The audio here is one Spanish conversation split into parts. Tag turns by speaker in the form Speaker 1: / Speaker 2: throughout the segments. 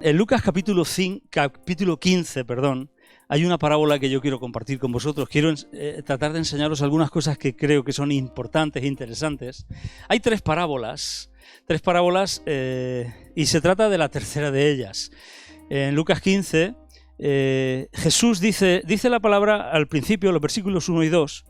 Speaker 1: En Lucas capítulo 15, hay una parábola que yo quiero compartir con vosotros. Quiero tratar de enseñaros algunas cosas que creo que son importantes e interesantes. Hay tres parábolas y se trata de la tercera de ellas. En Lucas 15, Jesús dice la palabra al principio, los versículos 1 y 2,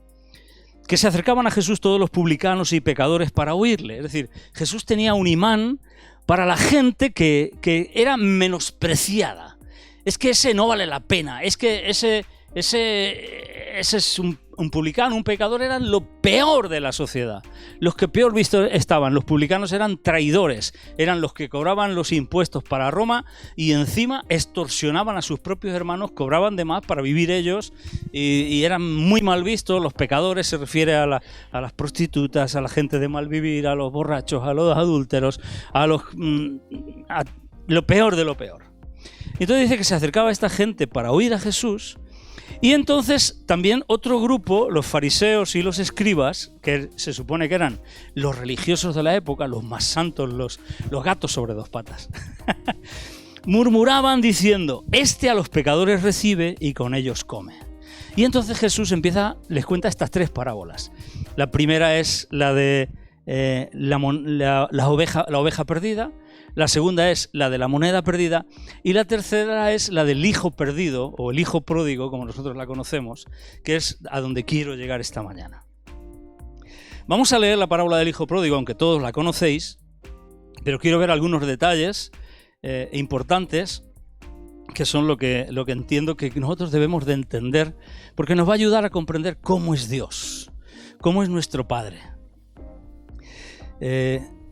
Speaker 1: que se acercaban a Jesús todos los publicanos y pecadores para oírle. Es decir, Jesús tenía un imán para la gente que era menospreciada. Es que ese no vale la pena, es que ese es un publicano, un pecador, eran lo peor de la sociedad. Los que peor visto estaban, los publicanos eran traidores, eran los que cobraban los impuestos para Roma y encima extorsionaban a sus propios hermanos, cobraban de más para vivir ellos y eran muy mal vistos. Los pecadores se refiere a las prostitutas, a la gente de mal vivir, a los borrachos, a los adúlteros, a lo peor de lo peor. Entonces dice que se acercaba a esta gente para oír a Jesús. Y entonces también otro grupo, los fariseos y los escribas, que se supone que eran los religiosos de la época, los más santos, los gatos sobre dos patas, murmuraban diciendo: este a los pecadores recibe y con ellos come. Y entonces Jesús les cuenta estas tres parábolas. La primera es la de la oveja perdida. La segunda es la de la moneda perdida y la tercera es la del hijo perdido o el hijo pródigo, como nosotros la conocemos, que es a donde quiero llegar esta mañana. Vamos a leer la parábola del hijo pródigo, aunque todos la conocéis, pero quiero ver algunos detalles importantes que son lo que entiendo que nosotros debemos de entender, porque nos va a ayudar a comprender cómo es Dios, cómo es nuestro Padre.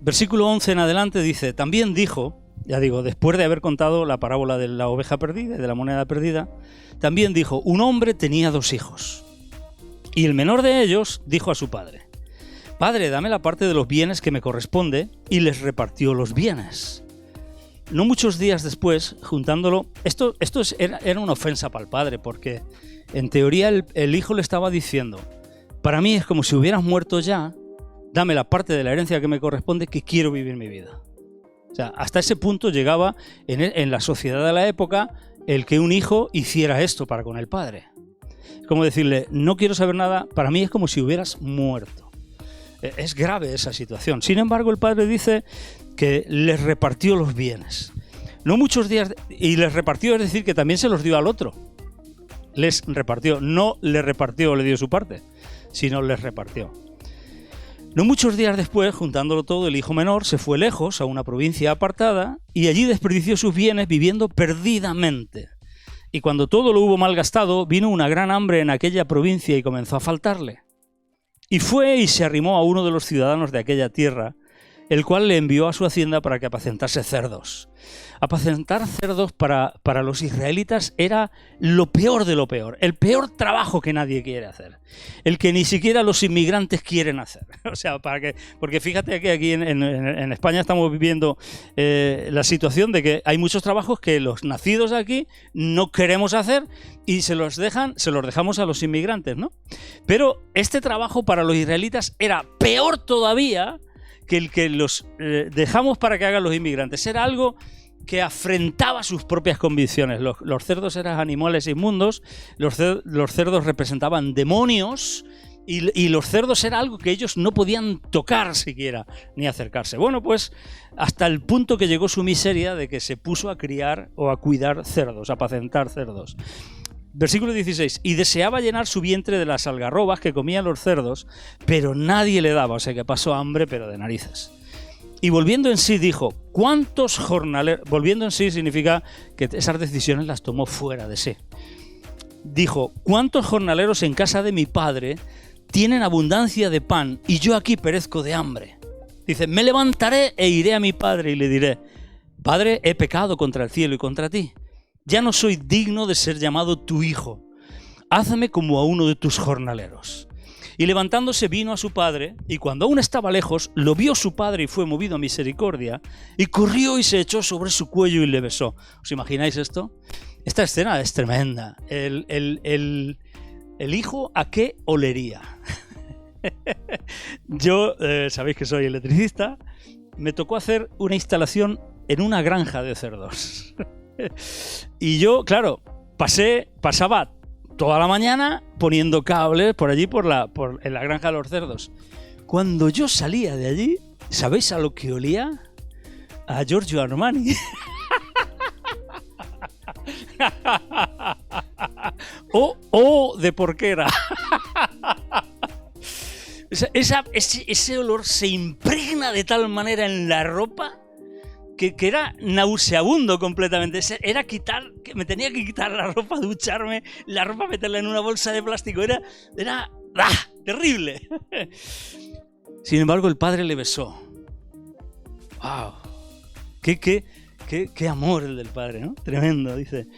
Speaker 1: Versículo 11 en adelante dice: también dijo, ya digo, después de haber contado la parábola de la oveja perdida y de la moneda perdida, también dijo: un hombre tenía 2 hijos, y el menor de ellos dijo a su padre: Padre, dame la parte de los bienes que me corresponde, y les repartió los bienes. No muchos días después, juntándolo, esto era una ofensa para el padre, porque en teoría el hijo le estaba diciendo: para mí es como si hubieras muerto ya, dame la parte de la herencia que me corresponde, que quiero vivir mi vida. O sea, hasta ese punto llegaba en la sociedad de la época el que un hijo hiciera esto para con el padre. Es como decirle: no quiero saber nada, para mí es como si hubieras muerto. Es grave esa situación. Sin embargo, el padre dice que les repartió los bienes. No muchos días, y les repartió, es decir, que también se los dio al otro. Les repartió, no le repartió, le dio su parte, sino les repartió. No muchos días después, juntándolo todo, el hijo menor se fue lejos a una provincia apartada y allí desperdició sus bienes viviendo perdidamente. Y cuando todo lo hubo malgastado, vino una gran hambre en aquella provincia y comenzó a faltarle. Y fue y se arrimó a uno de los ciudadanos de aquella tierra, el cual le envió a su hacienda para que apacentase cerdos. Apacentar cerdos para los israelitas era lo peor de lo peor, el peor trabajo que nadie quiere hacer, el que ni siquiera los inmigrantes quieren hacer. O sea, porque fíjate que aquí en España estamos viviendo la situación de que hay muchos trabajos que los nacidos aquí no queremos hacer y se los dejamos a los inmigrantes, ¿no? Pero este trabajo para los israelitas era peor todavía que el que los dejamos para que hagan los inmigrantes. Era algo que afrentaba sus propias convicciones. Los cerdos eran animales inmundos, los cerdos representaban demonios y los cerdos era algo que ellos no podían tocar siquiera, ni acercarse. Bueno, pues hasta el punto que llegó su miseria de que se puso a criar o a cuidar cerdos, a apacentar cerdos. Versículo 16, y deseaba llenar su vientre de las algarrobas que comían los cerdos, pero nadie le daba, o sea que pasó hambre, pero de narices. Y volviendo en sí dijo: ¿cuántos jornaleros? Volviendo en sí significa que esas decisiones las tomó fuera de sí. Dijo: ¿cuántos jornaleros en casa de mi padre tienen abundancia de pan y yo aquí perezco de hambre? Dice: me levantaré e iré a mi padre y le diré: Padre, he pecado contra el cielo y contra ti. Ya no soy digno de ser llamado tu hijo. Hazme como a uno de tus jornaleros. Y levantándose vino a su padre, y cuando aún estaba lejos, lo vio su padre y fue movido a misericordia, y corrió y se echó sobre su cuello y le besó. ¿Os imagináis esto? Esta escena es tremenda. El hijo, ¿a qué olería? Yo, sabéis que soy electricista, me tocó hacer una instalación en una granja de cerdos. Y yo, claro, pasaba toda la mañana poniendo cables por allí, en la granja de los cerdos. Cuando yo salía de allí, ¿sabéis a lo que olía? A Giorgio Armani. o de porquera. Ese olor se impregna de tal manera en la ropa que era nauseabundo completamente. Era que me tenía que quitar la ropa, ducharme, la ropa meterla en una bolsa de plástico. Era terrible. Sin embargo, el padre le besó. ¡Wow! ¡Qué amor el del padre, ¿no? Tremendo, dice.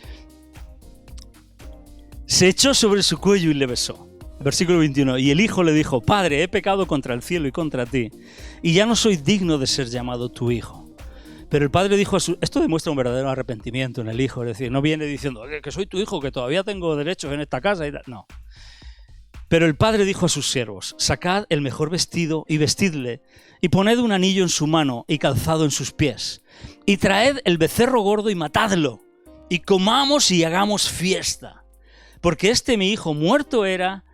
Speaker 1: Se echó sobre su cuello y le besó. Versículo 21. Y el hijo le dijo: Padre, he pecado contra el cielo y contra ti, y ya no soy digno de ser llamado tu hijo. Pero el padre dijo esto demuestra un verdadero arrepentimiento en el hijo, es decir, no viene diciendo que soy tu hijo, que todavía tengo derechos en esta casa y tal. No. Pero el padre dijo a sus siervos: sacad el mejor vestido y vestidle, y poned un anillo en su mano y calzado en sus pies, y traed el becerro gordo y matadlo, y comamos y hagamos fiesta, porque mi hijo muerto era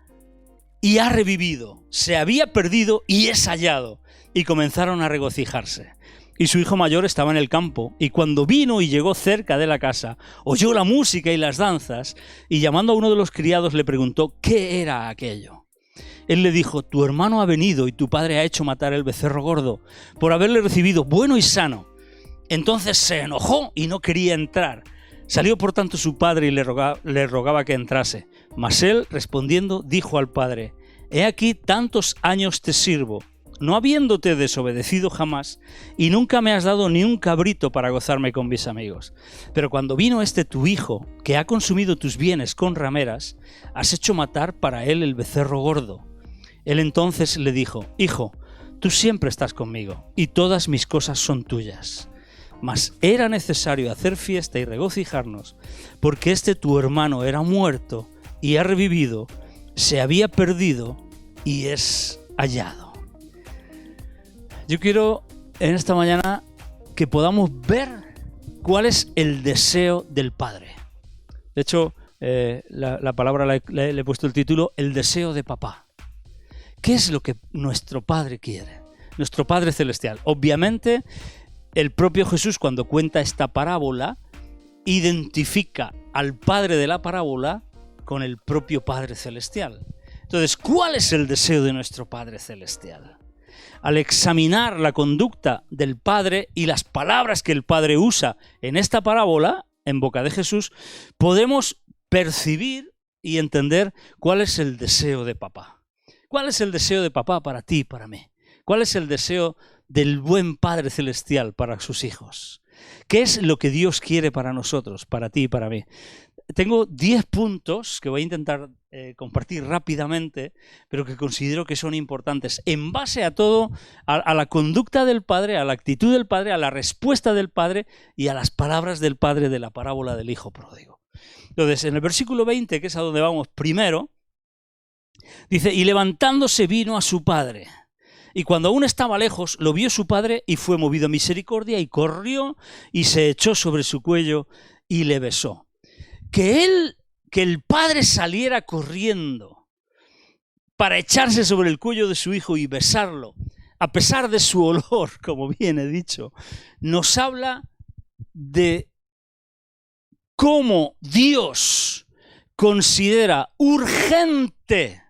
Speaker 1: y ha revivido, se había perdido y es hallado. Y comenzaron a regocijarse. Y su hijo mayor estaba en el campo, y cuando vino y llegó cerca de la casa, oyó la música y las danzas, y llamando a uno de los criados le preguntó qué era aquello. Él le dijo: tu hermano ha venido y tu padre ha hecho matar el becerro gordo, por haberle recibido bueno y sano. Entonces se enojó y no quería entrar. Salió por tanto su padre y le rogaba que entrase. Mas él, respondiendo, dijo al padre: he aquí tantos años te sirvo, no habiéndote desobedecido jamás, y nunca me has dado ni un cabrito para gozarme con mis amigos. Pero cuando vino tu hijo, que ha consumido tus bienes con rameras, has hecho matar para él el becerro gordo. Él entonces le dijo: hijo, tú siempre estás conmigo, y todas mis cosas son tuyas. Mas era necesario hacer fiesta y regocijarnos, porque tu hermano era muerto y ha revivido, se había perdido y es hallado. Yo quiero en esta mañana que podamos ver cuál es el deseo del Padre. De hecho, la palabra le he puesto el título: el deseo de papá. ¿Qué es lo que nuestro Padre quiere? Nuestro Padre Celestial. Obviamente, el propio Jesús, cuando cuenta esta parábola, identifica al padre de la parábola con el propio Padre Celestial. Entonces, ¿cuál es el deseo de nuestro Padre Celestial? Al examinar la conducta del Padre y las palabras que el Padre usa en esta parábola, en boca de Jesús, podemos percibir y entender cuál es el deseo de papá. ¿Cuál es el deseo de papá para ti y para mí? ¿Cuál es el deseo del buen Padre Celestial para sus hijos? ¿Qué es lo que Dios quiere para nosotros, para ti y para mí? Tengo 10 puntos que voy a intentar compartir rápidamente, pero que considero que son importantes en base a todo, a la conducta del Padre, a la actitud del Padre, a la respuesta del Padre y a las palabras del Padre de la parábola del Hijo Pródigo. Entonces, en el versículo 20, que es a donde vamos primero, dice: y levantándose vino a su padre. Y cuando aún estaba lejos, lo vio su padre y fue movido a misericordia y corrió y se echó sobre su cuello y le besó. Que el padre saliera corriendo para echarse sobre el cuello de su hijo y besarlo, a pesar de su olor, como bien he dicho, nos habla de cómo Dios considera urgente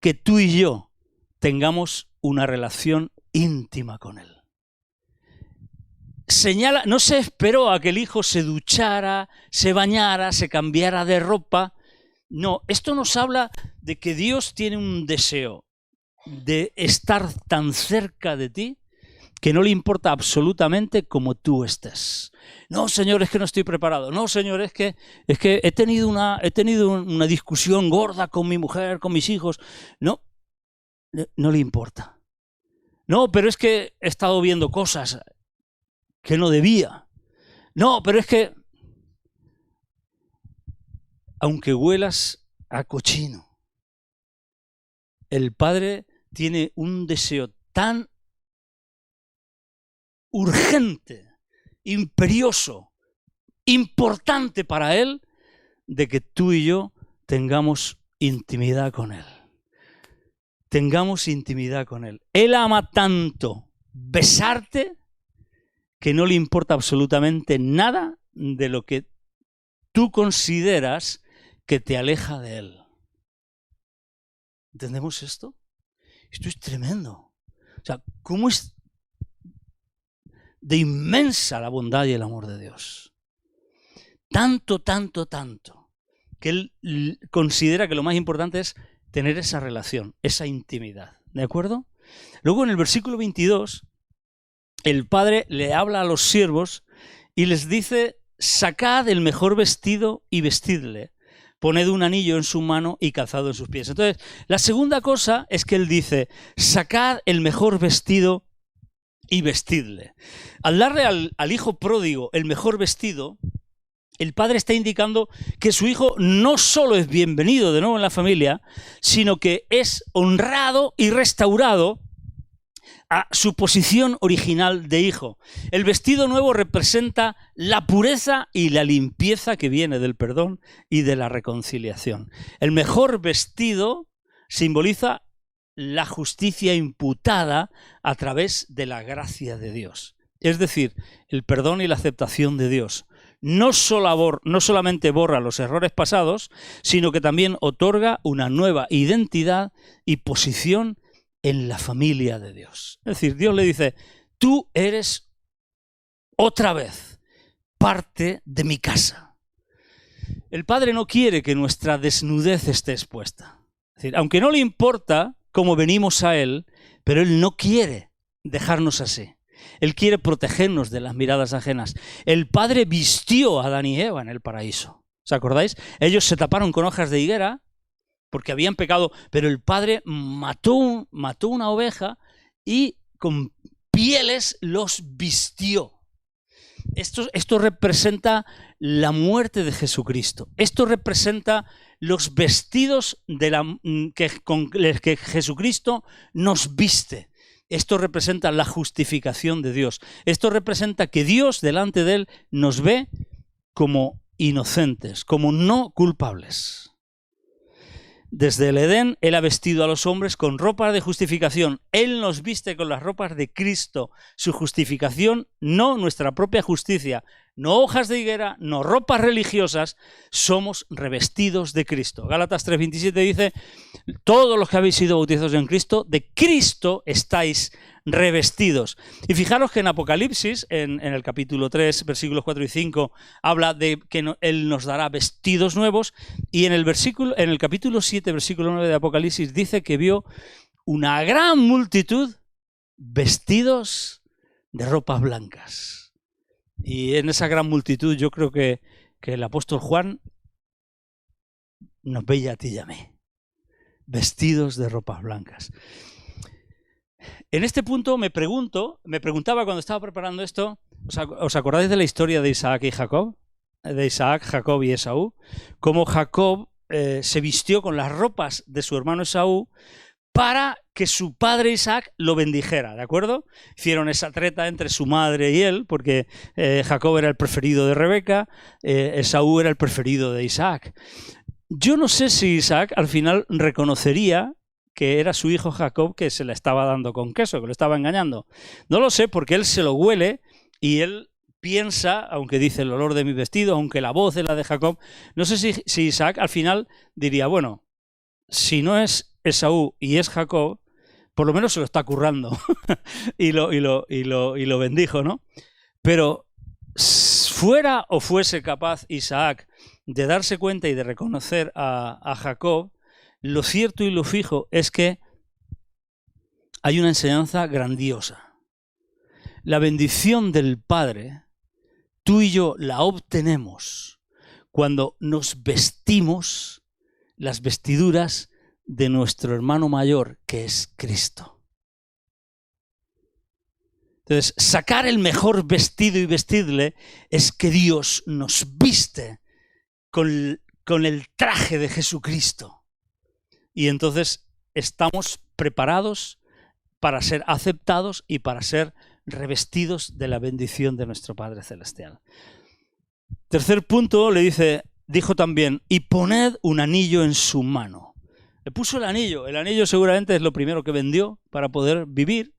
Speaker 1: que tú y yo tengamos una relación íntima con Él. Señala, no se esperó a que el hijo se duchara, se bañara, se cambiara de ropa. No, esto nos habla de que Dios tiene un deseo de estar tan cerca de ti que no le importa absolutamente cómo tú estés. No, Señor, es que no estoy preparado. No, Señor, es que he tenido una discusión gorda con mi mujer, con mis hijos. No, no le importa. No, pero es que he estado viendo cosas que no debía. No, pero es que aunque huelas a cochino, el Padre tiene un deseo tan urgente, imperioso, importante para Él, de que tú y yo tengamos intimidad con Él. Tengamos intimidad con Él. Él ama tanto besarte que no le importa absolutamente nada de lo que tú consideras que te aleja de Él. ¿Entendemos esto? Esto es tremendo. O sea, ¿cómo es de inmensa la bondad y el amor de Dios? Tanto, tanto, tanto, que Él considera que lo más importante es tener esa relación, esa intimidad. ¿De acuerdo? Luego en el versículo 22, el Padre le habla a los siervos y les dice: sacad el mejor vestido y vestidle. Poned un anillo en su mano y calzado en sus pies. Entonces, la segunda cosa es que Él dice: sacad el mejor vestido y vestidle. Al darle al hijo pródigo el mejor vestido, el padre está indicando que su hijo no solo es bienvenido de nuevo en la familia, sino que es honrado y restaurado a su posición original de hijo. El vestido nuevo representa la pureza y la limpieza que viene del perdón y de la reconciliación. El mejor vestido simboliza la justicia imputada a través de la gracia de Dios. Es decir, el perdón y la aceptación de Dios. No solamente borra los errores pasados, sino que también otorga una nueva identidad y posición en la familia de Dios. Es decir, Dios le dice: tú eres otra vez parte de mi casa. El Padre no quiere que nuestra desnudez esté expuesta. Es decir, aunque no le importa cómo venimos a Él, pero Él no quiere dejarnos así. Él quiere protegernos de las miradas ajenas. El Padre vistió a Adán y Eva en el paraíso. ¿Os acordáis? Ellos se taparon con hojas de higuera porque habían pecado, pero el Padre mató una oveja y con pieles los vistió. Esto representa la muerte de Jesucristo. Esto representa los vestidos con los que Jesucristo nos viste. Esto representa la justificación de Dios. Esto representa que Dios delante de Él nos ve como inocentes, como no culpables. Desde el Edén, Él ha vestido a los hombres con ropa de justificación. Él nos viste con las ropas de Cristo. Su justificación, no nuestra propia justicia, no hojas de higuera, no ropas religiosas, somos revestidos de Cristo. Gálatas 3:27 dice: todos los que habéis sido bautizados en Cristo, de Cristo estáis revestidos. Y fijaros que en Apocalipsis, en el capítulo 3, versículos 4 y 5, habla de que Él nos dará vestidos nuevos, y en el capítulo 7, versículo 9 de Apocalipsis, dice que vio una gran multitud vestidos de ropas blancas. Y en esa gran multitud yo creo que el apóstol Juan nos veía a ti y a mí, vestidos de ropas blancas. En este punto me preguntaba cuando estaba preparando esto, ¿os acordáis de la historia de Isaac y Jacob? De Isaac, Jacob y Esaú. Cómo Jacob se vistió con las ropas de su hermano Esaú para que su padre Isaac lo bendijera, ¿de acuerdo? Hicieron esa treta entre su madre y él, porque Jacob era el preferido de Rebeca, Esaú era el preferido de Isaac. Yo no sé si Isaac al final reconocería que era su hijo Jacob que se le estaba dando con queso, que lo estaba engañando. No lo sé, porque él se lo huele y él piensa, aunque dice el olor de mi vestido, aunque la voz es la de Jacob, no sé si Isaac al final diría, bueno, si no es Esaú y es Jacob, por lo menos se lo está currando y lo bendijo, ¿no? Pero fuera o fuese capaz Isaac de darse cuenta y de reconocer a Jacob, lo cierto y lo fijo es que hay una enseñanza grandiosa. La bendición del Padre, tú y yo la obtenemos cuando nos vestimos las vestiduras de nuestro hermano mayor, que es Cristo. Entonces, sacar el mejor vestido y vestirle es que Dios nos viste con el traje de Jesucristo. Y entonces estamos preparados para ser aceptados y para ser revestidos de la bendición de nuestro Padre Celestial. Tercer punto, dijo también, y poned un anillo en su mano. Le puso el anillo. El anillo seguramente es lo primero que vendió para poder vivir,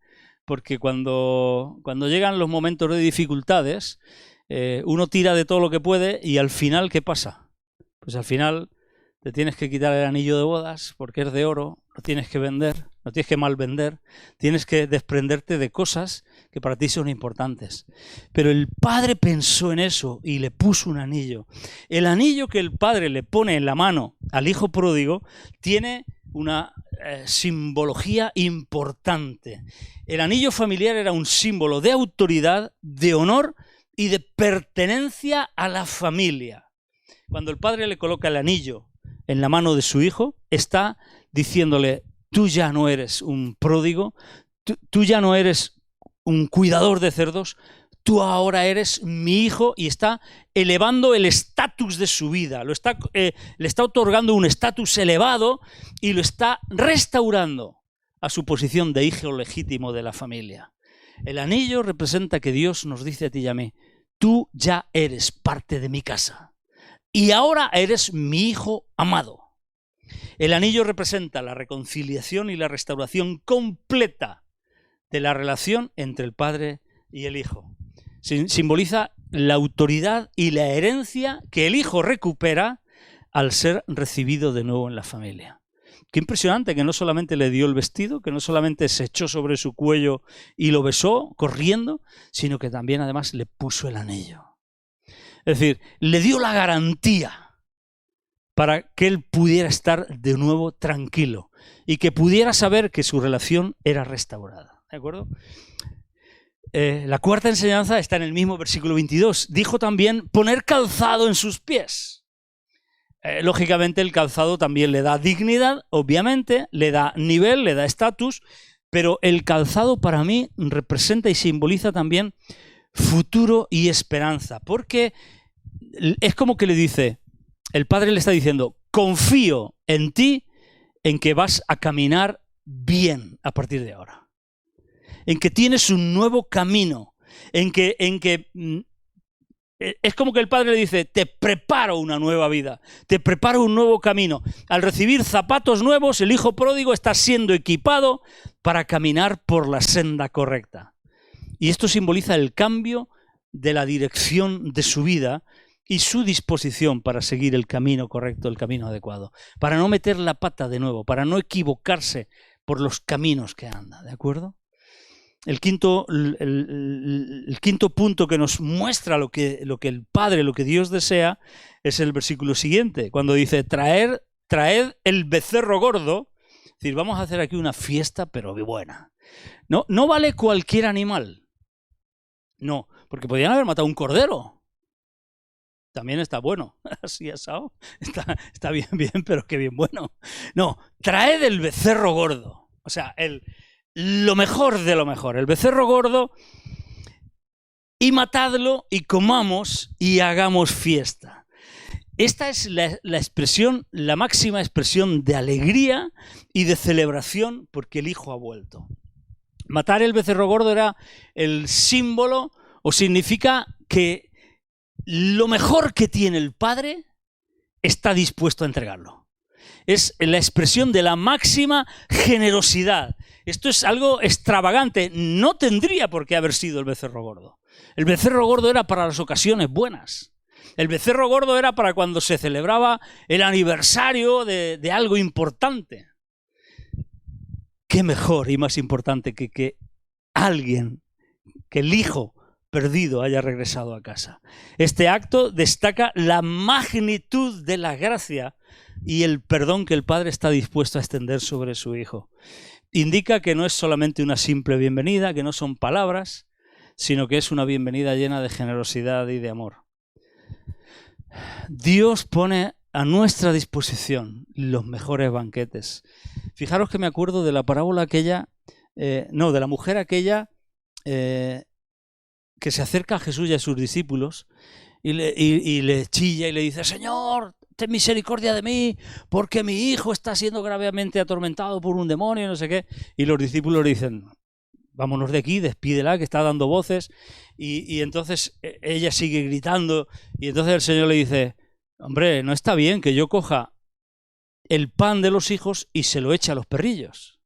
Speaker 1: porque cuando llegan los momentos de dificultades, uno tira de todo lo que puede y al final, ¿qué pasa? Pues al final te tienes que quitar el anillo de bodas porque es de oro, lo tienes que vender, lo tienes que mal vender, tienes que desprenderte de cosas que para ti son importantes. Pero el padre pensó en eso y le puso un anillo. El anillo que el padre le pone en la mano al hijo pródigo tiene una simbología importante. El anillo familiar era un símbolo de autoridad, de honor y de pertenencia a la familia. Cuando el padre le coloca el anillo en la mano de su hijo, está diciéndole, tú ya no eres un pródigo, tú ya no eres un cuidador de cerdos, tú ahora eres mi hijo, y está elevando el estatus de su vida, le está otorgando un estatus elevado y lo está restaurando a su posición de hijo legítimo de la familia. El anillo representa que Dios nos dice a ti y a mí, tú ya eres parte de mi casa y ahora eres mi hijo amado. El anillo representa la reconciliación y la restauración completa de la relación entre el padre y el hijo. Simboliza la autoridad y la herencia que el hijo recupera al ser recibido de nuevo en la familia. Qué impresionante que no solamente le dio el vestido, que no solamente se echó sobre su cuello y lo besó corriendo, sino que también además le puso el anillo. Es decir, le dio la garantía para que él pudiera estar de nuevo tranquilo y que pudiera saber que su relación era restaurada. ¿De acuerdo? La cuarta enseñanza está en el mismo versículo 22. Dijo también poner calzado en sus pies. Lógicamente el calzado también le da dignidad, obviamente, le da nivel, le da estatus, pero el calzado para mí representa y simboliza también futuro y esperanza, porque es como que le dice, el padre le está diciendo, confío en ti, en que vas a caminar bien a partir de ahora. En que tienes un nuevo camino, en que es como que el padre le dice, te preparo una nueva vida, te preparo un nuevo camino. Al recibir zapatos nuevos, el hijo pródigo está siendo equipado para caminar por la senda correcta. Y esto simboliza el cambio de la dirección de su vida y su disposición para seguir el camino correcto, el camino adecuado, para no meter la pata de nuevo, para no equivocarse por los caminos que anda, ¿de acuerdo? El quinto punto que nos muestra lo que el Padre, lo que Dios desea, es el versículo siguiente, cuando dice, traed el becerro gordo, es decir, vamos a hacer aquí una fiesta, pero buena. No vale cualquier animal, no, porque podrían haber matado un cordero, también está bueno, así asado, está bien, pero qué bien bueno. No, traed el becerro gordo, o sea, lo mejor de lo mejor, el becerro gordo, y matadlo y comamos y hagamos fiesta. Esta es la expresión, la máxima expresión de alegría y de celebración porque el hijo ha vuelto. Matar el becerro gordo era el símbolo o significa que lo mejor que tiene el padre está dispuesto a entregarlo. Es la expresión de la máxima generosidad. Esto es algo extravagante. No tendría por qué haber sido el becerro gordo. El becerro gordo era para las ocasiones buenas. El becerro gordo era para cuando se celebraba el aniversario de algo importante. ¿Qué mejor y más importante que alguien, que el hijo perdido haya regresado a casa? Este acto destaca la magnitud de la gracia y el perdón que el padre está dispuesto a extender sobre su hijo. Indica que no es solamente una simple bienvenida, que no son palabras, sino que es una bienvenida llena de generosidad y de amor. Dios pone a nuestra disposición los mejores banquetes. Fijaros que me acuerdo de la parábola aquella, de la mujer aquella que se acerca a Jesús y a sus discípulos y le chilla y le dice: Señor, ten misericordia de mí, porque mi hijo está siendo gravemente atormentado por un demonio, no sé qué. Y los discípulos le dicen: vámonos de aquí, despídela, que está dando voces. Y entonces ella sigue gritando, y entonces el Señor le dice: hombre, no está bien que yo coja el pan de los hijos y se lo eche a los perrillos.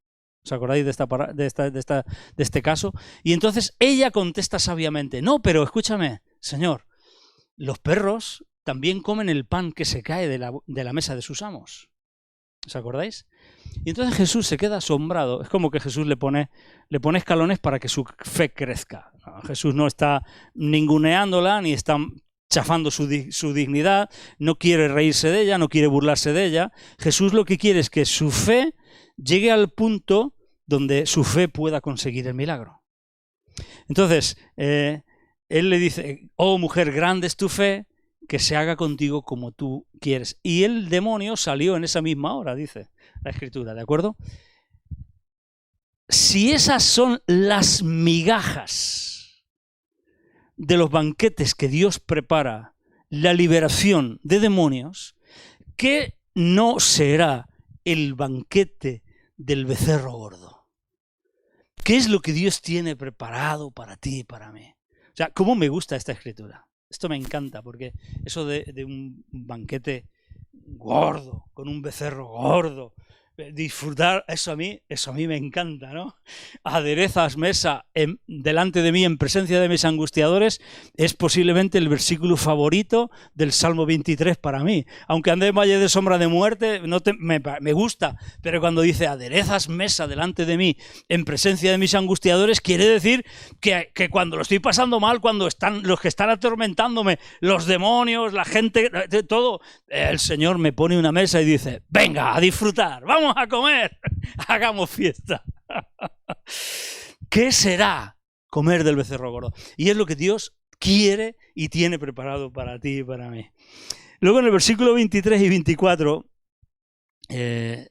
Speaker 1: ¿Os acordáis de este caso? Y entonces ella contesta sabiamente: no, pero escúchame, Señor, los perros también comen el pan que se cae de la mesa de sus amos. ¿Os acordáis? Y entonces Jesús se queda asombrado. Es como que Jesús le pone escalones para que su fe crezca. No, Jesús no está ninguneándola ni está chafando su dignidad, no quiere reírse de ella, no quiere burlarse de ella. Jesús lo que quiere es que su fe llegue al punto donde su fe pueda conseguir el milagro. Entonces, él le dice: oh mujer, grande es tu fe, que se haga contigo como tú quieres. Y el demonio salió en esa misma hora, dice la Escritura, ¿de acuerdo? Si esas son las migajas de los banquetes que Dios prepara, la liberación de demonios, ¿qué no será el banquete del becerro gordo? ¿Qué es lo que Dios tiene preparado para ti y para mí? O sea, ¿cómo me gusta esta Escritura? Esto me encanta, porque eso de un banquete gordo, con un becerro gordo, disfrutar, eso a mí me encanta, ¿no? Aderezas mesa delante de mí en presencia de mis angustiadores, es posiblemente el versículo favorito del Salmo 23 para mí. Aunque ande en valle de sombra de muerte, me gusta, pero cuando dice aderezas mesa delante de mí en presencia de mis angustiadores, quiere decir que cuando lo estoy pasando mal, cuando están los que están atormentándome, los demonios, la gente, todo, el Señor me pone una mesa y dice: venga, a disfrutar, vamos a comer, hagamos fiesta. ¿Qué será comer del becerro gordo? Y es lo que Dios quiere y tiene preparado para ti y para mí. Luego en el versículo 23 y 24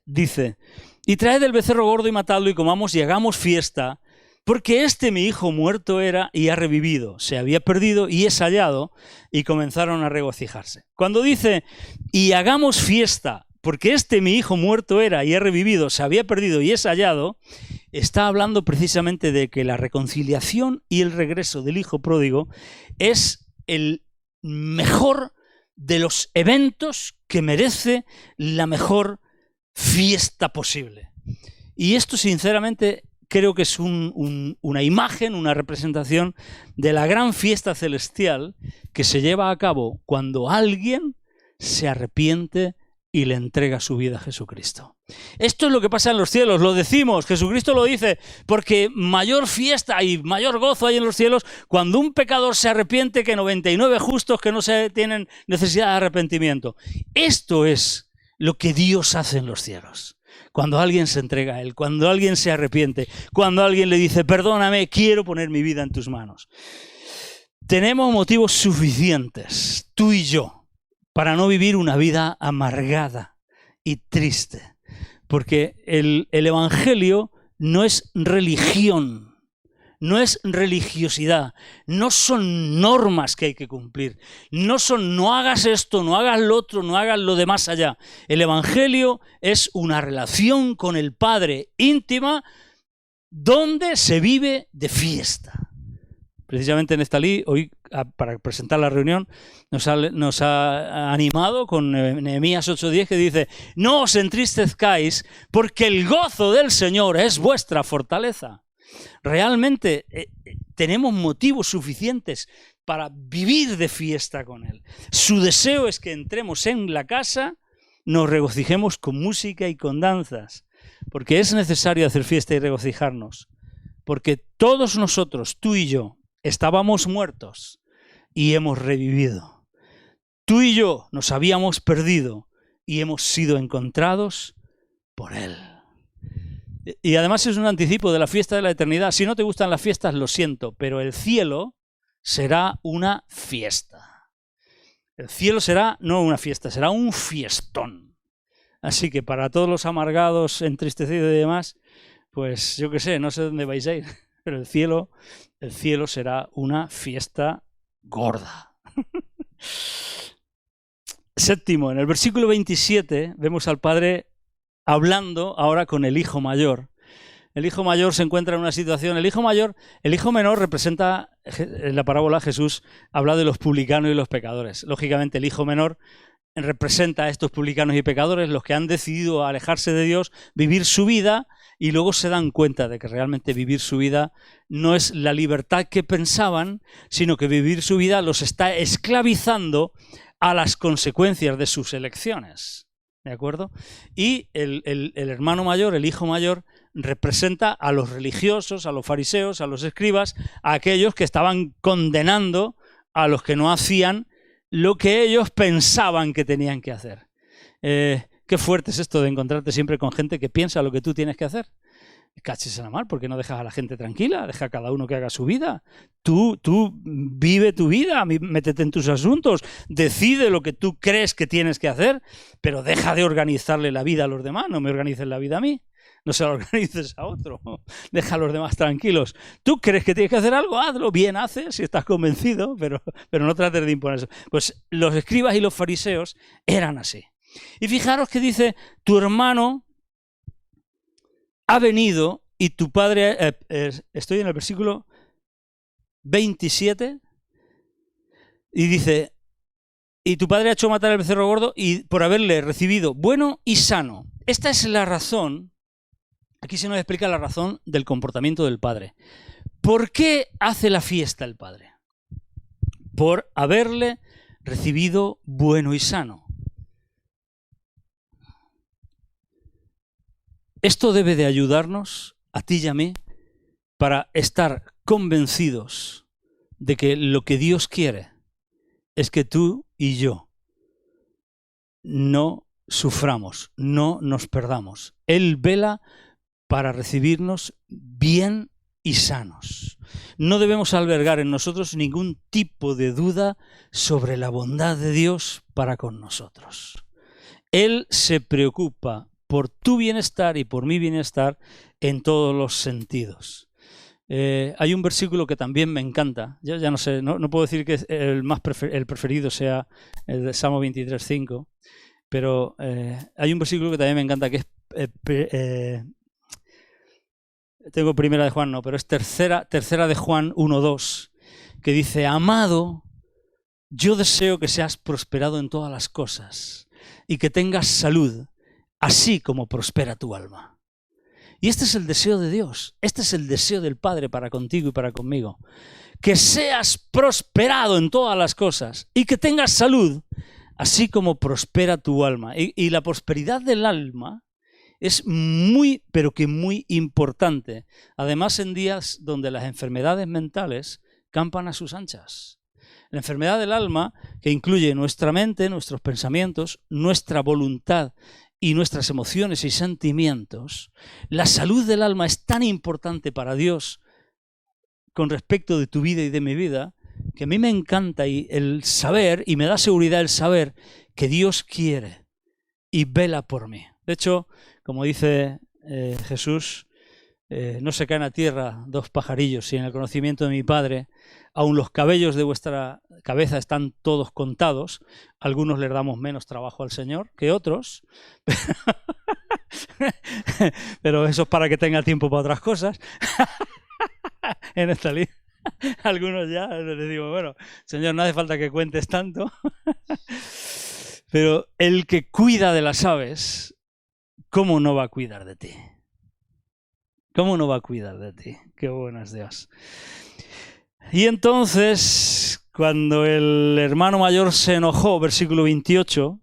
Speaker 1: dice: y traed el becerro gordo y matadlo y comamos y hagamos fiesta, porque mi hijo muerto era y ha revivido, se había perdido y es hallado, y comenzaron a regocijarse. Cuando dice y hagamos fiesta, porque mi hijo muerto era y ha revivido, se había perdido y es hallado, está hablando precisamente de que la reconciliación y el regreso del hijo pródigo es el mejor de los eventos que merece la mejor fiesta posible. Y esto, sinceramente, creo que es una imagen, una representación de la gran fiesta celestial que se lleva a cabo cuando alguien se arrepiente y le entrega su vida a Jesucristo. Esto es lo que pasa en los cielos, lo decimos, Jesucristo lo dice, porque mayor fiesta y mayor gozo hay en los cielos cuando un pecador se arrepiente que 99 justos que no tienen necesidad de arrepentimiento. Esto es lo que Dios hace en los cielos. Cuando alguien se entrega a Él, cuando alguien se arrepiente, cuando alguien le dice: perdóname, quiero poner mi vida en tus manos. Tenemos motivos suficientes, tú y yo, para no vivir una vida amargada y triste. Porque el Evangelio no es religión, no es religiosidad, no son normas que hay que cumplir, no hagas esto, no hagas lo otro, no hagas lo de más allá. El Evangelio es una relación con el Padre íntima donde se vive de fiesta. Precisamente Nestalí, hoy para presentar la reunión, nos ha animado con Nehemías 8:10, que dice: no os entristezcáis, porque el gozo del Señor es vuestra fortaleza. Realmente tenemos motivos suficientes para vivir de fiesta con Él. Su deseo es que entremos en la casa, nos regocijemos con música y con danzas, porque es necesario hacer fiesta y regocijarnos, porque todos nosotros, tú y yo, estábamos muertos y hemos revivido. Tú y yo nos habíamos perdido y hemos sido encontrados por Él. Y además es un anticipo de la fiesta de la eternidad. Si no te gustan las fiestas, lo siento, pero el cielo será una fiesta. El cielo será no una fiesta, será un fiestón. Así que para todos los amargados, entristecidos y demás, pues yo qué sé, no sé dónde vais a ir, pero el cielo será una fiesta gorda. Séptimo, en el versículo 27 vemos al Padre hablando ahora con el hijo mayor. El hijo mayor se encuentra en una situación. El hijo menor representa, en la parábola Jesús habla de los publicanos y los pecadores. Lógicamente el hijo menor representa a estos publicanos y pecadores, los que han decidido alejarse de Dios, vivir su vida y luego se dan cuenta de que realmente vivir su vida no es la libertad que pensaban, sino que vivir su vida los está esclavizando a las consecuencias de sus elecciones. ¿De acuerdo? Y el hermano mayor, el hijo mayor, representa a los religiosos, a los fariseos, a los escribas, a aquellos que estaban condenando a los que no hacían lo que ellos pensaban que tenían que hacer. Qué fuerte es esto de encontrarte siempre con gente que piensa lo que tú tienes que hacer. Caches en la mar, ¿por qué no dejas a la gente tranquila? Deja a cada uno que haga su vida. Tú vive tu vida, métete en tus asuntos, decide lo que tú crees que tienes que hacer, pero deja de organizarle la vida a los demás, no me organices la vida a mí. No se la organices a otro, deja a los demás tranquilos. Tú crees que tienes que hacer algo, hazlo, bien haces, si estás convencido, pero no trates de imponer eso. Pues los escribas y los fariseos eran así. Y fijaros que dice, tu hermano ha venido y tu padre, estoy en el versículo 27, y dice, y tu padre ha hecho matar al becerro gordo y por haberle recibido bueno y sano. Esta es la razón. Aquí se nos explica la razón del comportamiento del padre. ¿Por qué hace la fiesta el padre? Por haberle recibido bueno y sano. Esto debe de ayudarnos, a ti y a mí, para estar convencidos de que lo que Dios quiere es que tú y yo no suframos, no nos perdamos. Él vela para recibirnos bien y sanos. No debemos albergar en nosotros ningún tipo de duda sobre la bondad de Dios para con nosotros. Él se preocupa por tu bienestar y por mi bienestar en todos los sentidos. Hay un versículo que también me encanta. Yo ya no sé, no puedo decir que el preferido sea el de Salmo 23:5, pero hay un versículo que también me encanta, que es tengo primera de Juan, no, pero es tercera de Juan 1:2, que dice, amado, yo deseo que seas prosperado en todas las cosas y que tengas salud, así como prospera tu alma. Y este es el deseo de Dios, este es el deseo del Padre para contigo y para conmigo. Que seas prosperado en todas las cosas y que tengas salud, así como prospera tu alma. Y la prosperidad del alma es muy, pero que muy importante. Además, en días donde las enfermedades mentales campan a sus anchas. La enfermedad del alma, que incluye nuestra mente, nuestros pensamientos, nuestra voluntad y nuestras emociones y sentimientos, la salud del alma es tan importante para Dios con respecto de tu vida y de mi vida, que a mí me encanta el saber, y me da seguridad el saber, que Dios quiere y vela por mí. De hecho, como dice Jesús, no se caen a tierra dos pajarillos sin el conocimiento de mi Padre. Aun los cabellos de vuestra cabeza están todos contados. Algunos les damos menos trabajo al Señor que otros. Pero eso es para que tenga tiempo para otras cosas. En esta línea. Algunos ya les digo, bueno, Señor, no hace falta que cuentes tanto. Pero el que cuida de las aves, ¿cómo no va a cuidar de ti? ¿Cómo no va a cuidar de ti? Qué bueno es Dios. Y entonces, cuando el hermano mayor se enojó, versículo 28,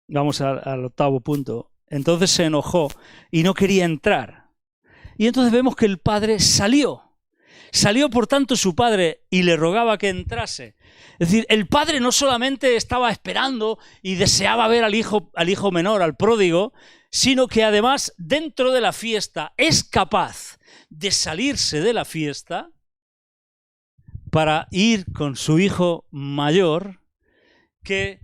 Speaker 1: vamos al octavo punto, entonces se enojó y no quería entrar. Y entonces vemos que el padre salió. Salió, por tanto, su padre y le rogaba que entrase. Es decir, el padre no solamente estaba esperando y deseaba ver al hijo menor, al pródigo, sino que además dentro de la fiesta es capaz de salirse de la fiesta para ir con su hijo mayor, que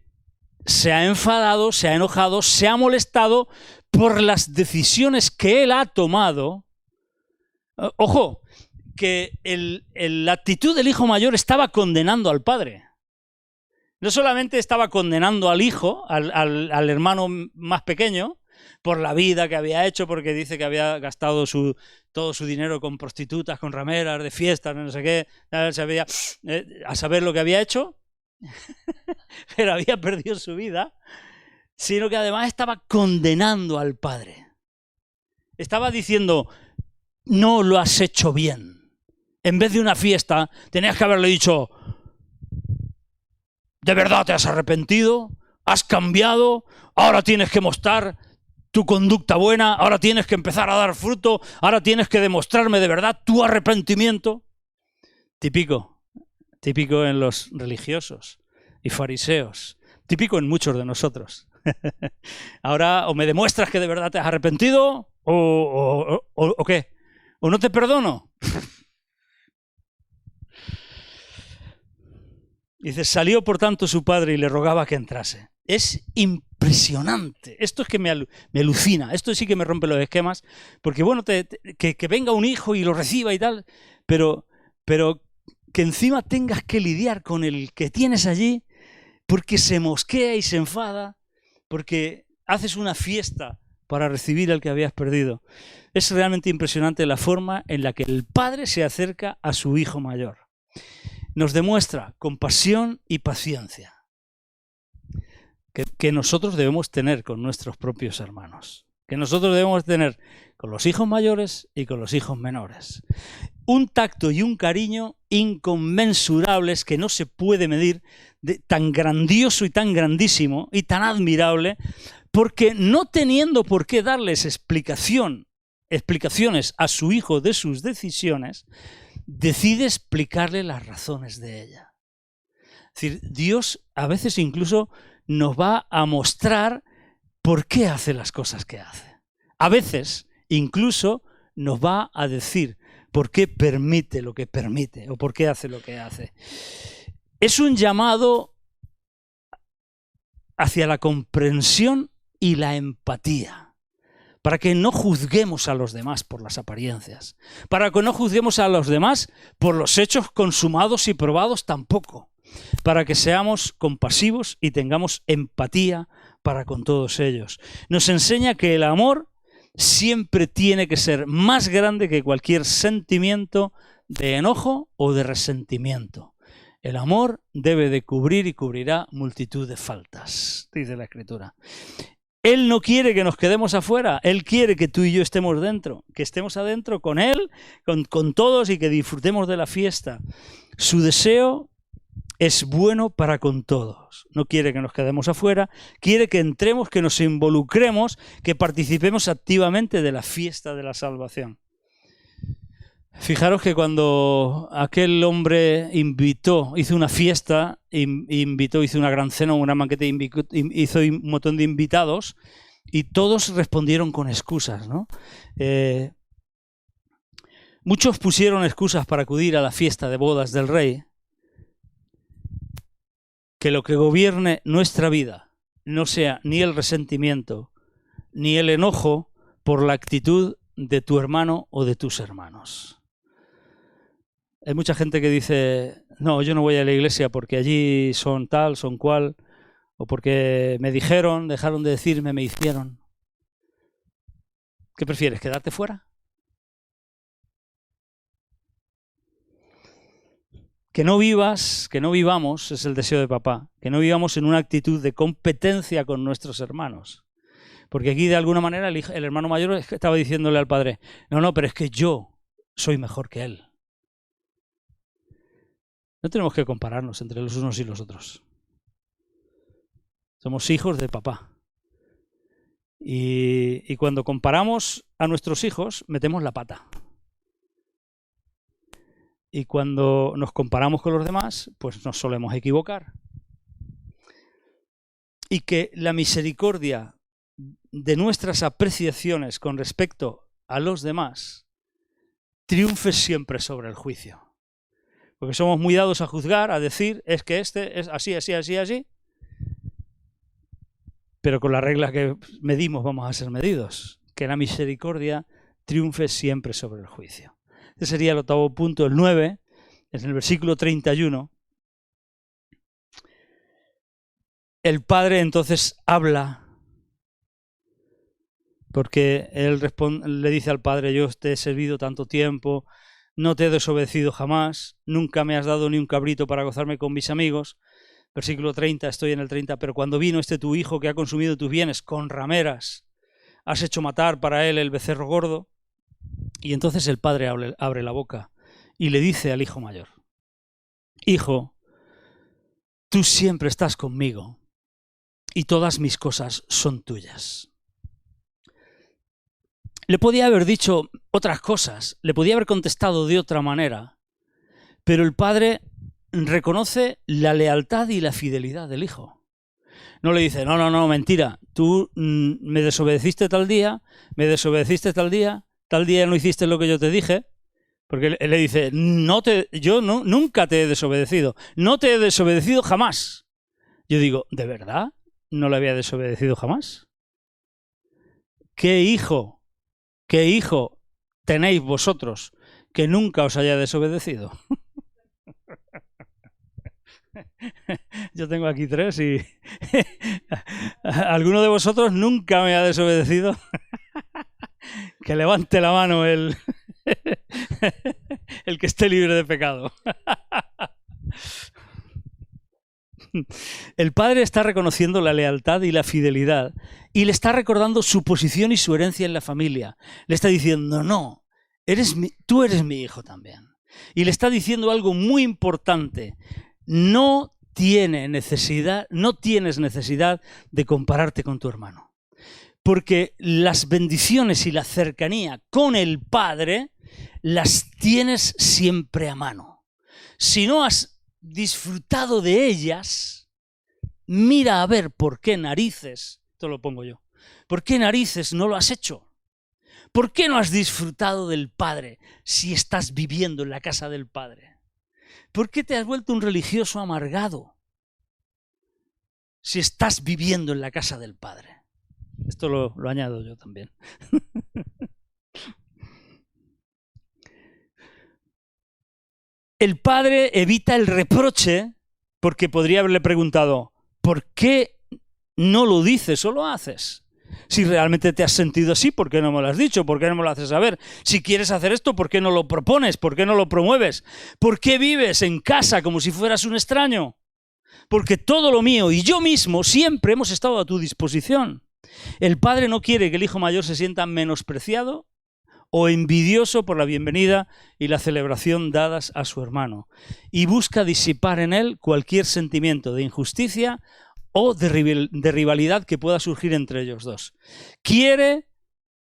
Speaker 1: se ha enfadado, se ha enojado, se ha molestado por las decisiones que él ha tomado. Ojo, que la actitud del hijo mayor estaba condenando al padre. No solamente estaba condenando al hijo, al hermano más pequeño, por la vida que había hecho, porque dice que había gastado todo su dinero con prostitutas, con rameras, de fiestas, no sé qué, a saber lo que había hecho, pero había perdido su vida, sino que además estaba condenando al padre. Estaba diciendo, no lo has hecho bien. En vez de una fiesta, tenías que haberle dicho, ¿de verdad te has arrepentido? ¿Has cambiado? Ahora tienes que mostrar tu conducta buena, ahora tienes que empezar a dar fruto, ahora tienes que demostrarme de verdad tu arrepentimiento. Típico en los religiosos y fariseos, típico en muchos de nosotros. Ahora o me demuestras que de verdad te has arrepentido o ¿qué? ¿O no te perdono? Dice, salió por tanto su padre y le rogaba que entrase. Es impresionante. Esto es que me alucina. Esto sí que me rompe los esquemas. Porque bueno, que venga un hijo y lo reciba y tal, pero que encima tengas que lidiar con el que tienes allí porque se mosquea y se enfada, porque haces una fiesta para recibir al que habías perdido. Es realmente impresionante la forma en la que el padre se acerca a su hijo mayor. Nos demuestra compasión y paciencia que nosotros debemos tener con nuestros propios hermanos, que nosotros debemos tener con los hijos mayores y con los hijos menores. Un tacto y un cariño inconmensurables que no se puede medir, tan grandioso y tan grandísimo y tan admirable, porque no teniendo por qué darles explicaciones a su hijo de sus decisiones, decide explicarle las razones de ella. Es decir, Dios a veces incluso nos va a mostrar por qué hace las cosas que hace. A veces incluso nos va a decir por qué permite lo que permite o por qué hace lo que hace. Es un llamado hacia la comprensión y la empatía, para que no juzguemos a los demás por las apariencias, para que no juzguemos a los demás por los hechos consumados y probados tampoco, para que seamos compasivos y tengamos empatía para con todos ellos. Nos enseña que el amor siempre tiene que ser más grande que cualquier sentimiento de enojo o de resentimiento. El amor debe de cubrir y cubrirá multitud de faltas, dice la Escritura. Él no quiere que nos quedemos afuera, Él quiere que tú y yo estemos dentro, que estemos adentro con Él, con todos y que disfrutemos de la fiesta. Su deseo es bueno para con todos. No quiere que nos quedemos afuera, quiere que entremos, que nos involucremos, que participemos activamente de la fiesta de la salvación. Fijaros que cuando aquel hombre hizo una fiesta, hizo una gran cena, una banquete, hizo un montón de invitados y todos respondieron con excusas, ¿no? Muchos pusieron excusas para acudir a la fiesta de bodas del rey. Que lo que gobierne nuestra vida no sea ni el resentimiento ni el enojo por la actitud de tu hermano o de tus hermanos. Hay mucha gente que dice, no, yo no voy a la iglesia porque allí son tal, son cual, o porque me dijeron, dejaron de decirme, me hicieron. ¿Qué prefieres, quedarte fuera? Que no vivamos, es el deseo de papá, que no vivamos en una actitud de competencia con nuestros hermanos. Porque aquí de alguna manera el hermano mayor estaba diciéndole al padre, no, pero es que yo soy mejor que él. No tenemos que compararnos entre los unos y los otros. Somos hijos de papá. Y cuando comparamos a nuestros hijos, metemos la pata. Y cuando nos comparamos con los demás, pues nos solemos equivocar. Y que la misericordia de nuestras apreciaciones con respecto a los demás triunfe siempre sobre el juicio. Porque somos muy dados a juzgar, a decir, es que este es así, así, así, así. Pero con la regla que medimos vamos a ser medidos. Que la misericordia triunfe siempre sobre el juicio. Ese sería el octavo punto, el 9, en el versículo 31. El padre entonces habla, porque él le dice al padre, yo te he servido tanto tiempo, no te he desobedecido jamás, nunca me has dado ni un cabrito para gozarme con mis amigos. Versículo 30, estoy en el 30, pero cuando vino tu hijo que ha consumido tus bienes con rameras, has hecho matar para él el becerro gordo. Y entonces el padre abre la boca y le dice al hijo mayor, hijo, tú siempre estás conmigo y todas mis cosas son tuyas. Le podía haber dicho otras cosas, le podía haber contestado de otra manera, pero el padre reconoce la lealtad y la fidelidad del hijo. No le dice, no, mentira, tú me desobedeciste tal día no hiciste lo que yo te dije, porque él le dice, yo nunca te he desobedecido, no te he desobedecido jamás. Yo digo, ¿de verdad no le había desobedecido jamás? ¿Qué hijo tenéis vosotros que nunca os haya desobedecido? Yo tengo aquí 3 y ¿alguno de vosotros nunca me ha desobedecido? Que levante la mano el que esté libre de pecado. El padre está reconociendo la lealtad y la fidelidad y le está recordando su posición y su herencia en la familia. Le está diciendo, no, tú eres mi hijo también. Y le está diciendo algo muy importante. No tienes necesidad de compararte con tu hermano. Porque las bendiciones y la cercanía con el Padre las tienes siempre a mano. Si no has disfrutado de ellas, mira a ver por qué narices, esto lo pongo yo, por qué narices no lo has hecho. ¿Por qué no has disfrutado del Padre si estás viviendo en la casa del Padre? ¿Por qué te has vuelto un religioso amargado si estás viviendo en la casa del Padre? Esto lo añado yo también. El padre evita el reproche porque podría haberle preguntado, ¿por qué no lo dices o lo haces? Si realmente te has sentido así, ¿por qué no me lo has dicho? ¿Por qué no me lo haces saber? Si quieres hacer esto, ¿por qué no lo propones? ¿Por qué no lo promueves? ¿Por qué vives en casa como si fueras un extraño? Porque todo lo mío y yo mismo siempre hemos estado a tu disposición. El padre no quiere que el hijo mayor se sienta menospreciado o envidioso por la bienvenida y la celebración dadas a su hermano, y busca disipar en él cualquier sentimiento de injusticia o de rivalidad que pueda surgir entre ellos dos. Quiere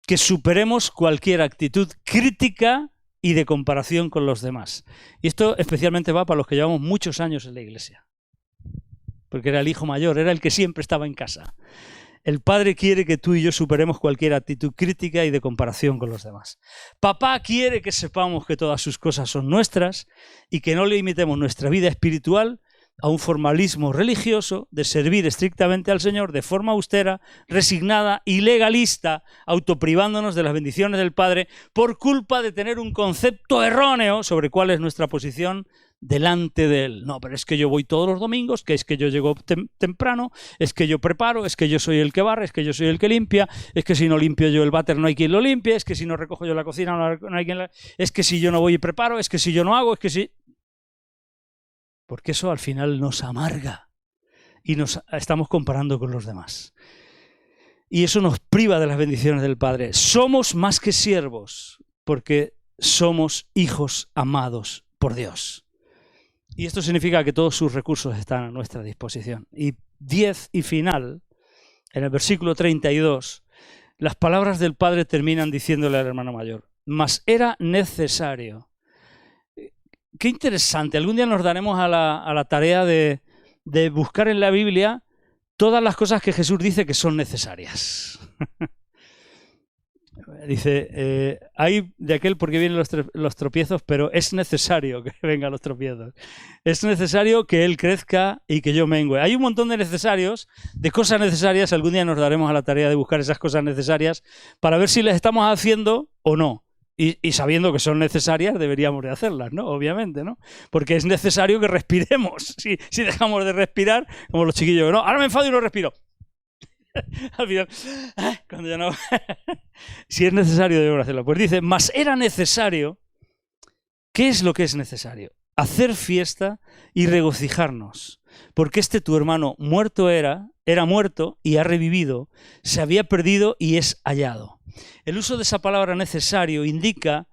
Speaker 1: que superemos cualquier actitud crítica y de comparación con los demás. Y esto especialmente va para los que llevamos muchos años en la iglesia, porque era el hijo mayor, era el que siempre estaba en casa. El Padre quiere que tú y yo superemos cualquier actitud crítica y de comparación con los demás. Papá quiere que sepamos que todas sus cosas son nuestras y que no limitemos nuestra vida espiritual a un formalismo religioso de servir estrictamente al Señor de forma austera, resignada y legalista, autoprivándonos de las bendiciones del Padre por culpa de tener un concepto erróneo sobre cuál es nuestra posición delante de Él. No, pero es que yo voy todos los domingos, que es que yo llego temprano, es que yo preparo, es que yo soy el que barre, es que yo soy el que limpia, es que si no limpio yo el váter no hay quien lo limpie, es que si no recojo yo la cocina no hay quien la... Es que si yo no voy y preparo, es que si yo no hago, es que si... Porque eso al final nos amarga y nos estamos comparando con los demás. Y eso nos priva de las bendiciones del Padre. Somos más que siervos porque somos hijos amados por Dios. Y esto significa que todos sus recursos están a nuestra disposición. Y 10 y final, en el versículo 32, las palabras del Padre terminan diciéndole al hermano mayor, mas era necesario. Qué interesante, algún día nos daremos a la tarea de buscar en la Biblia todas las cosas que Jesús dice que son necesarias.
Speaker 2: Dice, hay de aquel porque vienen los tropiezos, pero es necesario que vengan los tropiezos. Es necesario que él crezca y que yo mengüe. Hay un montón de necesarios, de cosas necesarias. Algún día nos daremos a la tarea de buscar esas cosas necesarias para ver si las estamos haciendo o no. Y sabiendo que son necesarias, deberíamos de hacerlas, ¿no? Obviamente, ¿no? Porque es necesario que respiremos. Si dejamos de respirar, como los chiquillos, ¿no? Ahora me enfado y no respiro. Al final, cuando ya no... Si es necesario, debemos hacerlo. Pues dice, mas era necesario... ¿Qué es lo que es necesario? Hacer fiesta y regocijarnos. Porque tu hermano muerto era muerto y ha revivido, se había perdido y es hallado. El uso de esa palabra necesario indica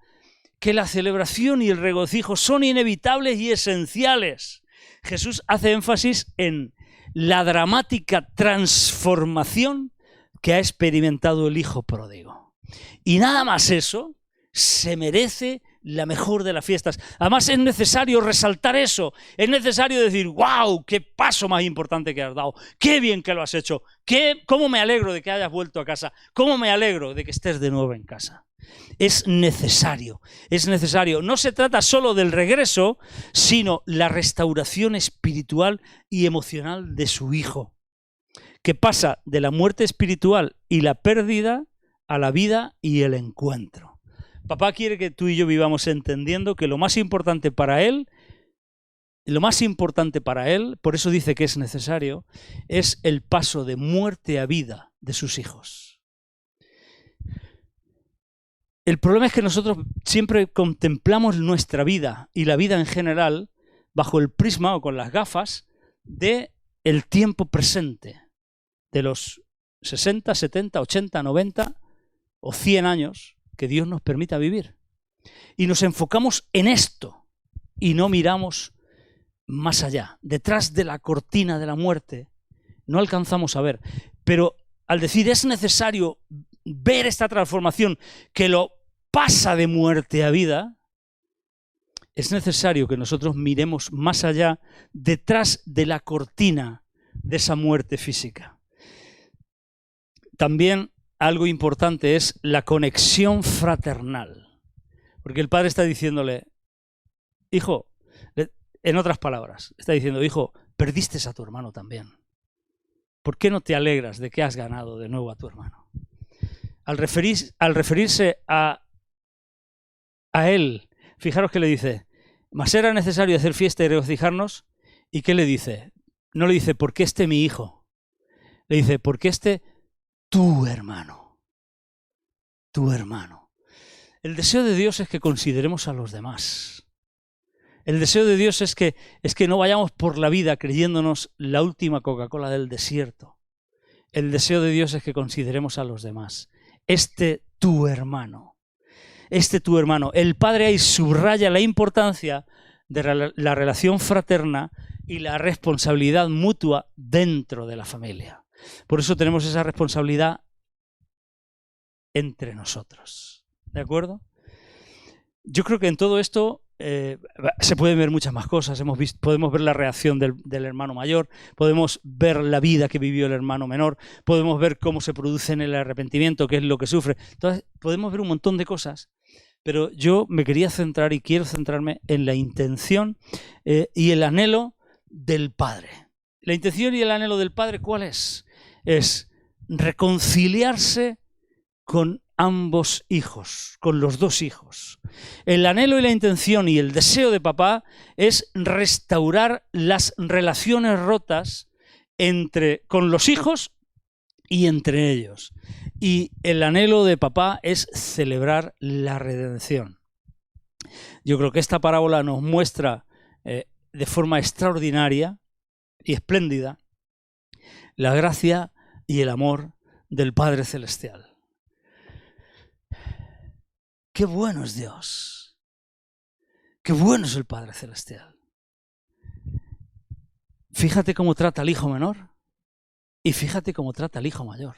Speaker 2: que la celebración y el regocijo son inevitables y esenciales. Jesús hace énfasis en la dramática transformación que ha experimentado el hijo pródigo. Y nada más eso se merece la mejor de las fiestas. Además es necesario resaltar eso. Es necesario decir, wow, qué paso más importante que has dado. Qué bien que lo has hecho. Cómo me alegro de que hayas vuelto a casa. Cómo me alegro de que estés de nuevo en casa. Es necesario, es necesario. No se trata solo del regreso, sino la restauración espiritual y emocional de su hijo, que pasa de la muerte espiritual y la pérdida a la vida y el encuentro. Papá quiere que tú y yo vivamos entendiendo que lo más importante para él, por eso dice que es necesario, es el paso de muerte a vida de sus hijos. El problema es que nosotros siempre contemplamos nuestra vida y la vida en general bajo el prisma o con las gafas de el tiempo presente, de los 60, 70, 80, 90 o 100 años que Dios nos permita vivir. Y nos enfocamos en esto y no miramos más allá. Detrás de la cortina de la muerte no alcanzamos a ver. Pero al decir es necesario ver esta transformación que lo pasa de muerte a vida, es necesario que nosotros miremos más allá, detrás de la cortina de esa muerte física. También algo importante es la conexión fraternal. Porque el padre está diciéndole, hijo, en otras palabras, está diciendo, hijo, perdiste a tu hermano también. ¿Por qué no te alegras de que has ganado de nuevo a tu hermano? Al referirse a él, fijaros que le dice, mas era necesario hacer fiesta y regocijarnos. ¿Y qué le dice? No le dice, ¿por qué mi hijo? Le dice, ¿por qué tu hermano? Tu hermano. El deseo de Dios es que consideremos a los demás. El deseo de Dios es que no vayamos por la vida creyéndonos la última Coca-Cola del desierto. El deseo de Dios es que consideremos a los demás. Tu hermano. Tu hermano. El padre ahí subraya la importancia de la relación fraterna y la responsabilidad mutua dentro de la familia. Por eso tenemos esa responsabilidad entre nosotros. ¿De acuerdo? Yo creo que en todo esto se pueden ver muchas más cosas. Podemos ver la reacción del hermano mayor, podemos ver la vida que vivió el hermano menor, podemos ver cómo se produce en el arrepentimiento, qué es lo que sufre. Entonces, podemos ver un montón de cosas, pero yo me quería centrar y quiero centrarme en la intención y el anhelo del Padre. La intención y el anhelo del Padre, ¿cuál es? Es reconciliarse con ambos hijos, con los dos hijos. El anhelo y la intención y el deseo de papá es restaurar las relaciones rotas con los hijos y entre ellos. Y el anhelo de papá es celebrar la redención. Yo creo que esta parábola nos muestra de forma extraordinaria y espléndida la gracia y el amor del Padre Celestial. Qué bueno es Dios. Qué bueno es el Padre Celestial. Fíjate cómo trata al hijo menor y fíjate cómo trata al hijo mayor.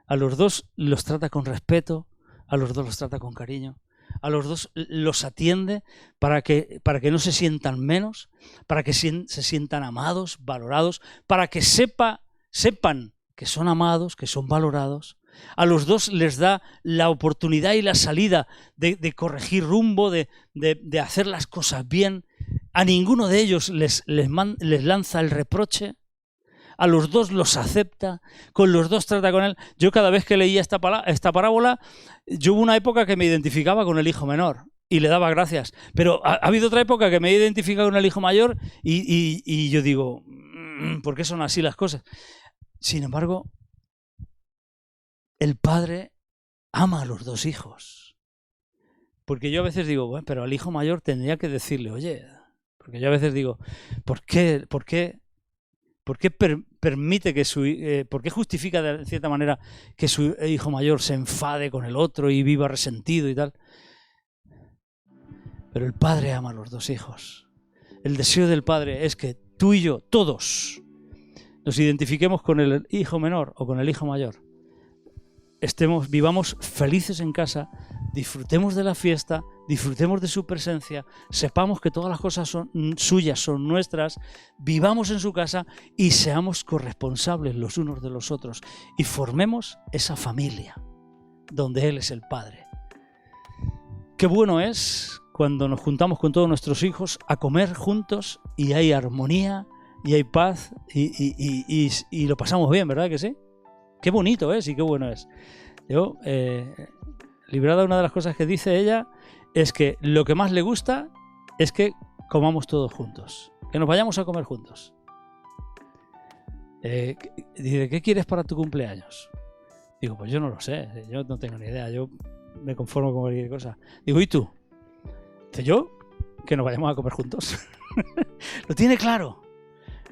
Speaker 2: A los dos los trata con respeto, a los dos los trata con cariño, a los dos los atiende para que no se sientan menos, para que se sientan amados, valorados, para que sepan
Speaker 1: que son amados, que son valorados. A los dos les da la oportunidad y la salida de corregir rumbo, de hacer las cosas bien. A ninguno de ellos les lanza el reproche. A los dos los acepta, con los dos trata con él. Yo cada vez que leía esta parábola, yo hubo una época que me identificaba con el hijo menor y le daba gracias. Pero ha habido otra época que me he identificado con el hijo mayor y yo digo, ¿por qué son así las cosas? Sin embargo, el padre ama a los dos hijos. Porque yo a veces digo, bueno, pero al hijo mayor tendría que decirle, oye, porque yo a veces digo, ¿por qué permite que por qué justifica de cierta manera que su hijo mayor se enfade con el otro y viva resentido y tal? Pero el padre ama a los dos hijos. El deseo del padre es que tú y yo, todos, nos identifiquemos con el hijo menor o con el hijo mayor. Vivamos felices en casa, disfrutemos de la fiesta, disfrutemos de su presencia, sepamos que todas las cosas son suyas, son nuestras, vivamos en su casa y seamos corresponsables los unos de los otros y formemos esa familia donde Él es el Padre. Qué bueno es cuando nos juntamos con todos nuestros hijos a comer juntos y hay armonía y hay paz y lo pasamos bien, ¿verdad que sí? Qué bonito es y qué bueno es. Yo, Librada, una de las cosas que dice ella es que lo que más le gusta es que comamos todos juntos, que nos vayamos a comer juntos. Dice, ¿qué quieres para tu cumpleaños? Digo, pues yo no lo sé, yo no tengo ni idea, yo me conformo con cualquier cosa. Digo, ¿y tú? Dice, yo, que nos vayamos a comer juntos. Lo tiene claro,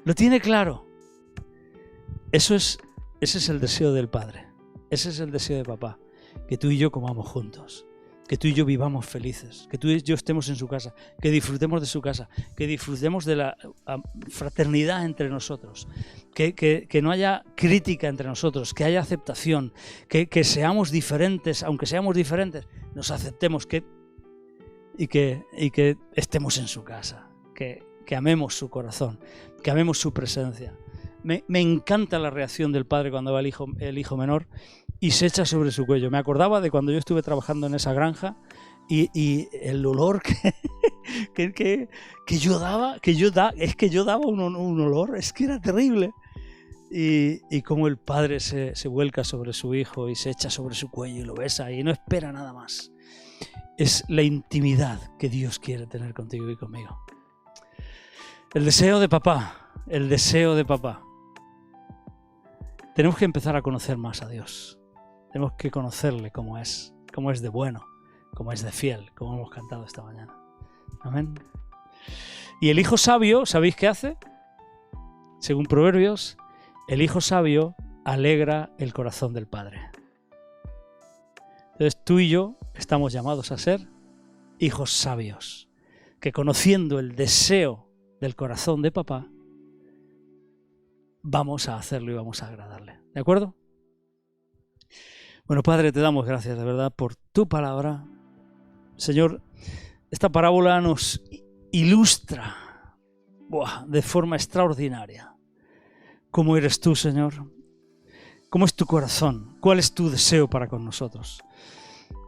Speaker 1: lo tiene claro. Ese es el deseo del Padre, ese es el deseo de papá, que tú y yo comamos juntos, que tú y yo vivamos felices, que tú y yo estemos en su casa, que disfrutemos de su casa, que disfrutemos de la fraternidad entre nosotros, que no haya crítica entre nosotros, que haya aceptación, que seamos diferentes, aunque seamos diferentes, nos aceptemos y que estemos en su casa, que amemos su corazón, que amemos su presencia. Me encanta la reacción del padre cuando va el hijo menor y se echa sobre su cuello. Me acordaba de cuando yo estuve trabajando en esa granja y el olor que yo daba, es que yo daba un olor, es que era terrible. Y como el padre se vuelca sobre su hijo y se echa sobre su cuello y lo besa y no espera nada más. Es la intimidad que Dios quiere tener contigo y conmigo. El deseo de papá, el deseo de papá. Tenemos que empezar a conocer más a Dios. Tenemos que conocerle cómo es de bueno, cómo es de fiel, como hemos cantado esta mañana. Amén. Y el hijo sabio, ¿sabéis qué hace? Según Proverbios, el hijo sabio alegra el corazón del padre. Entonces tú y yo estamos llamados a ser hijos sabios, que conociendo el deseo del corazón de papá, vamos a hacerlo y vamos a agradarle. ¿De acuerdo? Bueno, Padre, te damos gracias de verdad por tu palabra. Señor, esta parábola nos ilustra de forma extraordinaria cómo eres tú, Señor. ¿Cómo es tu corazón? ¿Cuál es tu deseo para con nosotros?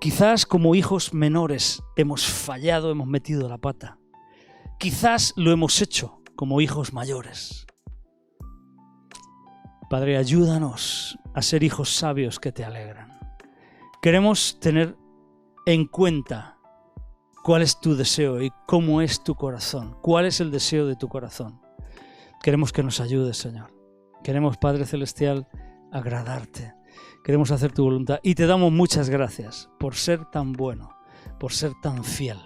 Speaker 1: Quizás como hijos menores hemos fallado, hemos metido la pata. Quizás lo hemos hecho como hijos mayores. Padre, ayúdanos a ser hijos sabios que te alegran. Queremos tener en cuenta cuál es tu deseo y cómo es tu corazón. ¿Cuál es el deseo de tu corazón? Queremos que nos ayudes, Señor. Queremos, Padre Celestial, agradarte. Queremos hacer tu voluntad y te damos muchas gracias por ser tan bueno, por ser tan fiel,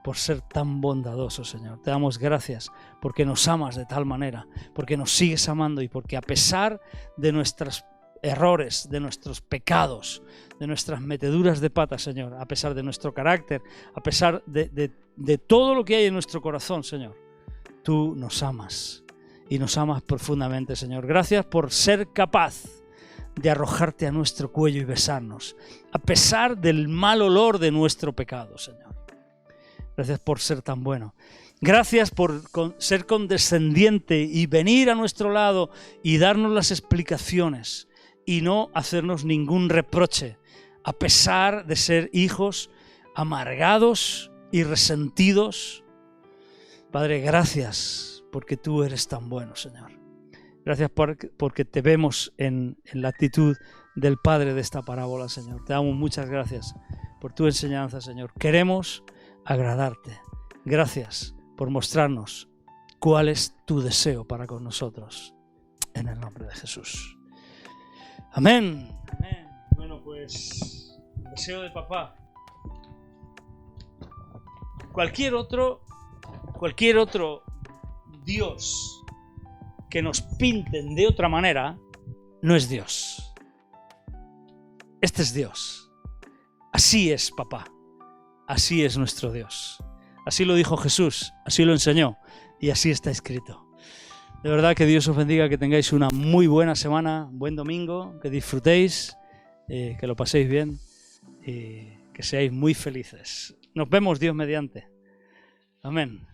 Speaker 1: por ser tan bondadoso, Señor. Te damos gracias porque nos amas de tal manera, porque nos sigues amando y porque a pesar de nuestros errores, de nuestros pecados, de nuestras meteduras de pata, Señor, a pesar de nuestro carácter, a pesar de todo lo que hay en nuestro corazón, Señor, tú nos amas y nos amas profundamente, Señor. Gracias por ser capaz de arrojarte a nuestro cuello y besarnos, a pesar del mal olor de nuestro pecado, Señor. Gracias por ser tan bueno. Gracias por ser condescendiente y venir a nuestro lado y darnos las explicaciones y no hacernos ningún reproche, a pesar de ser hijos amargados y resentidos. Padre, gracias porque tú eres tan bueno, Señor. Gracias porque te vemos en la actitud del Padre de esta parábola, Señor. Te damos muchas gracias por tu enseñanza, Señor. Queremos agradarte. Gracias por mostrarnos cuál es tu deseo para con nosotros. En el nombre de Jesús. Amén. Amén. Bueno, pues, el deseo de papá. Cualquier otro Dios que nos pinten de otra manera no es Dios. Este es Dios. Así es papá. Así es nuestro Dios. Así lo dijo Jesús, así lo enseñó y así está escrito. De verdad que Dios os bendiga, que tengáis una muy buena semana, buen domingo, que disfrutéis, que lo paséis bien y que seáis muy felices. Nos vemos, Dios mediante. Amén.